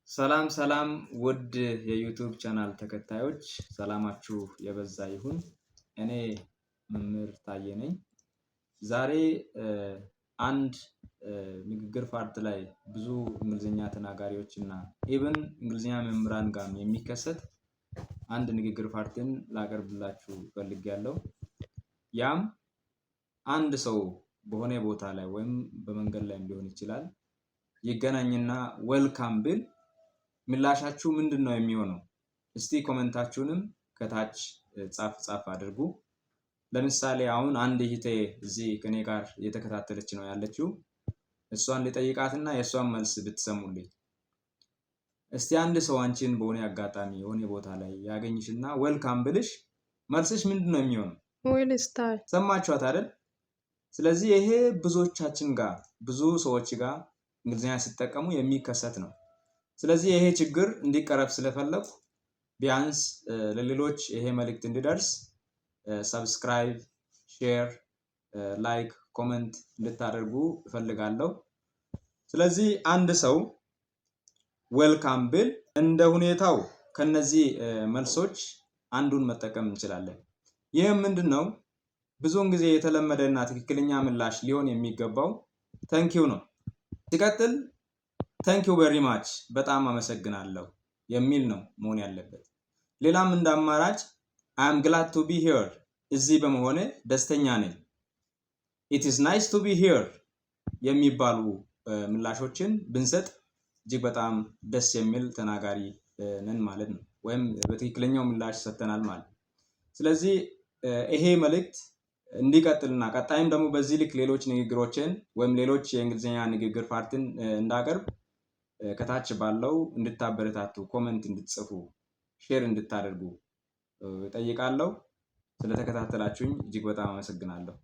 ሰላም ሰላም ውድ የዩቲዩብ ቻናል ተከታዮች ሰላማችሁ የበዛ ይሁን። እኔ መምህር ታዬ ነኝ። ዛሬ አንድ ንግግር ፓርት ላይ ብዙ እንግሊዝኛ ተናጋሪዎች እና ኢቭን እንግሊዝኛ መምህራን ጋር የሚከሰት አንድ ንግግር ፓርትን ላቀርብላችሁ ፈልጌያለሁ። ያም አንድ ሰው በሆነ ቦታ ላይ ወይም በመንገድ ላይ ሊሆን ይችላል ይገናኝና ዌልካም ብል ምላሻችሁ ምንድነው የሚሆነው? እስቲ ኮሜንታችሁንም ከታች ጻፍ አድርጉ። ለምሳሌ አሁን አንድ እህቴ እዚህ ከኔ ጋር እየተከታተለች ነው ያለችው። እሷን ልጠይቃትና የእሷን መልስ ብትሰሙልኝ። እስቲ አንድ ሰው አንቺን በሆነ አጋጣሚ የሆነ ቦታ ላይ ያገኝሽና ዌልካም ብልሽ መልስሽ ምንድነው የሚሆነው? ዌልስታር። ሰማችኋት አይደል? ስለዚህ ይሄ ብዙዎቻችን ጋር ብዙ ሰዎች ጋር እንግሊዝኛ ሲጠቀሙ የሚከሰት ነው። ስለዚህ ይሄ ችግር እንዲቀረፍ ስለፈለኩ ቢያንስ ለሌሎች ይሄ መልእክት እንዲደርስ ሰብስክራይብ፣ ሼር፣ ላይክ፣ ኮሜንት እንድታደርጉ እፈልጋለሁ። ስለዚህ አንድ ሰው ዌልካም ብል እንደ ሁኔታው ከነዚህ መልሶች አንዱን መጠቀም እንችላለን። ይህም ምንድነው? ብዙውን ጊዜ የተለመደና ትክክለኛ ምላሽ ሊሆን የሚገባው ታንኪዩ ነው። ሲቀጥል ታንኪዩ ቬሪ ማች በጣም አመሰግናለሁ የሚል ነው መሆን ያለበት። ሌላም እንደ አማራጭ አይ አም ግላድ ቱ ቢ ሂር እዚህ በመሆኔ ደስተኛ ነኝ፣ ኢት ኢዝ ናይስ ቱ ቢ ሂር የሚባሉ ምላሾችን ብንሰጥ እጅግ በጣም ደስ የሚል ተናጋሪ ነን ማለት ነው፣ ወይም በትክክለኛው ምላሽ ሰጥተናል ማለት። ስለዚህ ይሄ መልእክት እንዲቀጥልና ቀጣይም ደግሞ በዚህ ልክ ሌሎች ንግግሮችን ወይም ሌሎች የእንግሊዝኛ ንግግር ፓርትን እንዳቀርብ ከታች ባለው እንድታበረታቱ፣ ኮሜንት እንድትጽፉ፣ ሼር እንድታደርጉ እጠይቃለሁ። ስለተከታተላችሁኝ እጅግ በጣም አመሰግናለሁ።